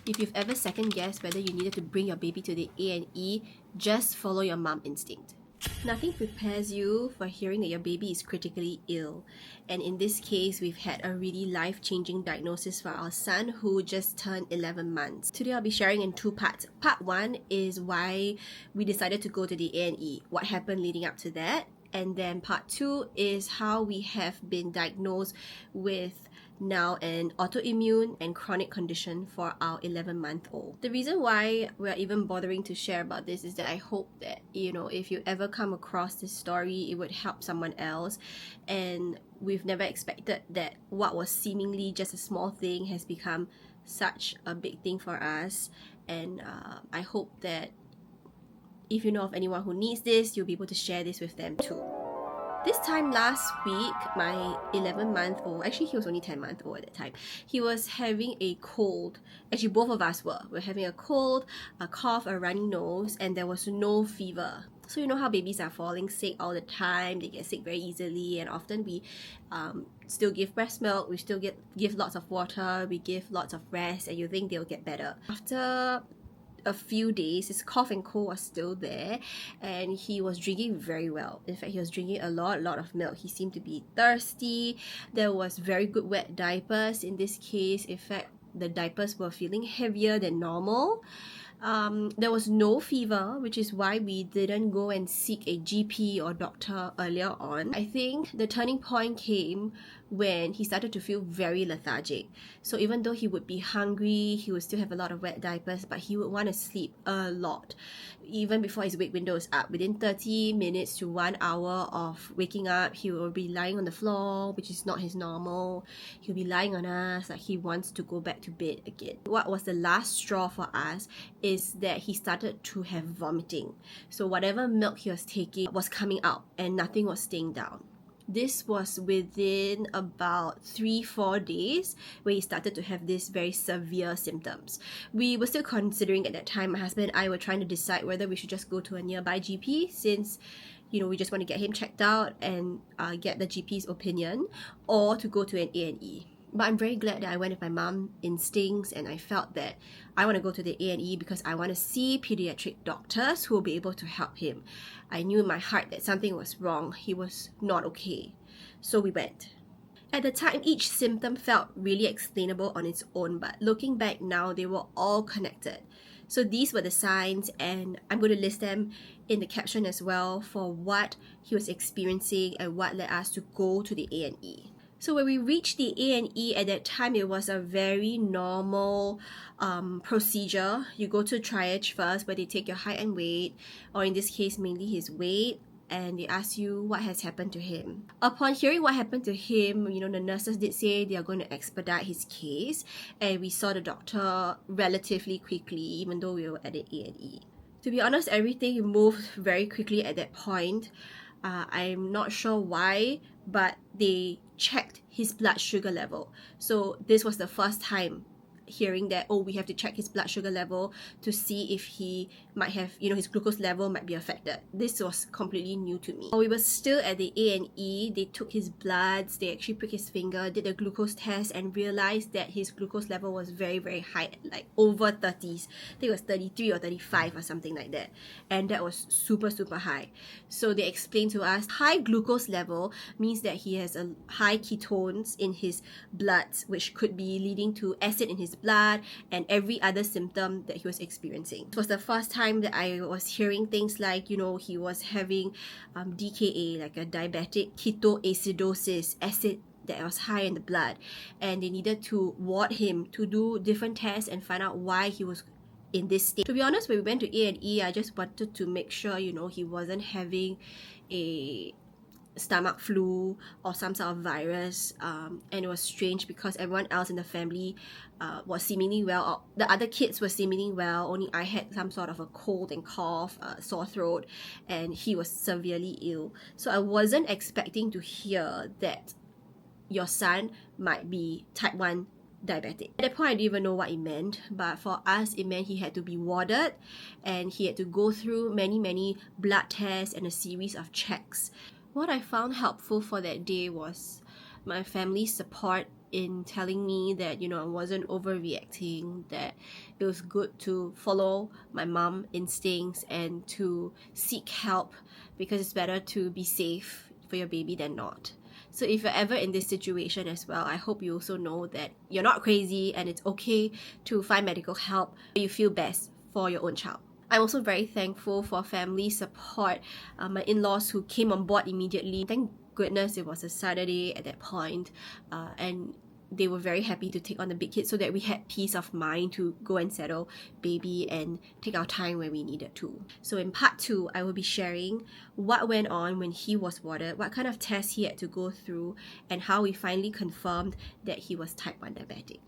If you've ever second-guessed whether you needed to bring your baby to the A&E, just follow your mom instinct. Nothing prepares you for hearing that your baby is critically ill. And in this case, we've had a really life-changing diagnosis for our son who just turned 11 months. Today I'll be sharing in two parts. Part 1 is why we decided to go to the A&E, what happened leading up to that. And then part 2 is how we have been diagnosed with now an autoimmune and chronic condition for our 11-month-old. The reason why we're even bothering to share about this is that I hope that, if you ever come across this story, it would help someone else. And we've never expected that what was seemingly just a small thing has become such a big thing for us. And I hope that if you know of anyone who needs this, you'll be able to share this with them too. This time last week, my 11-month-old, actually he was only 10-month-old at that time, he was having a cold. Actually, both of us were. We're having a cold, a cough, a runny nose, and there was no fever. So you know how babies are falling sick all the time, they get sick very easily, and often we still give breast milk, we still give lots of water, we give lots of rest, and you think they'll get better. After a few days, his cough and cold was still there, and he was drinking very well. In fact, he was drinking a lot of milk. He seemed to be thirsty. There was very good wet diapers in this case. In fact, the diapers were feeling heavier than normal. There was no fever, which is why we didn't go and seek a GP or doctor earlier on. I think the turning point came when he started to feel very lethargic. So even though he would be hungry, he would still have a lot of wet diapers, but he would want to sleep a lot. Even before his wake window is up, within 30 minutes to 1 hour of waking up, he will be lying on the floor, which is not his normal. He'll be lying on us like he wants to go back to bed again. What was the last straw for us is that he started to have vomiting. So whatever milk he was taking was coming out and nothing was staying down. This was within about 3-4 days where he started to have these very severe symptoms. We were still considering at that time, my husband and I were trying to decide whether we should just go to a nearby GP since we just want to get him checked out and get the GP's opinion, or to go to an A&E. But I'm very glad that I went with my mom's instincts, and I felt that I want to go to the A&E because I want to see pediatric doctors who will be able to help him. I knew in my heart that something was wrong. He was not okay. So we went. At the time, each symptom felt really explainable on its own, but looking back now, they were all connected. So these were the signs, and I'm going to list them in the caption as well for what he was experiencing and what led us to go to the A&E. So when we reached the A&E at that time, it was a very normal procedure. You go to triage first, where they take your height and weight, or in this case, mainly his weight, and they ask you what has happened to him. Upon hearing what happened to him, the nurses did say they are going to expedite his case, and we saw the doctor relatively quickly, even though we were at the A&E. To be honest, everything moved very quickly at that point. I'm not sure why, but they checked his blood sugar level. So this was the first time hearing that, we have to check his blood sugar level to see if he might have, his glucose level might be affected. This was completely new to me. While we were still at the A&E, they took his bloods, they actually pricked his finger, did a glucose test, and realized that his glucose level was very, very high, like over 30s. I think it was 33 or 35 or something like that. And that was super, super high. So they explained to us, high glucose level means that he has a high ketones in his bloods, which could be leading to acid in his blood and every other symptom that he was experiencing. It was the first time that I was hearing things like, he was having DKA, like a Diabetic Ketoacidosis, acid that was high in the blood, and they needed to ward him to do different tests and find out why he was in this state. To be honest, when we went to A&E, I just wanted to make sure, he wasn't having a stomach flu or some sort of virus, and it was strange because everyone else in the family was seemingly well, or the other kids were seemingly well, only I had some sort of a cold and cough, sore throat, and he was severely ill. So I wasn't expecting to hear that your son might be type 1 diabetic. At that point, I didn't even know what it meant, but for us, it meant he had to be warded and he had to go through many blood tests and a series of checks. What I found helpful for that day was my family's support in telling me that, I wasn't overreacting, that it was good to follow my mom instincts and to seek help, because it's better to be safe for your baby than not. So if you're ever in this situation as well, I hope you also know that you're not crazy and it's okay to find medical help when you feel best for your own child. I'm also very thankful for family support, my in-laws who came on board immediately. Thank goodness it was a Saturday at that point, and they were very happy to take on the big kid so that we had peace of mind to go and settle baby and take our time when we needed to. So in part 2, I will be sharing what went on when he was warded, what kind of tests he had to go through, and how we finally confirmed that he was type 1 diabetic.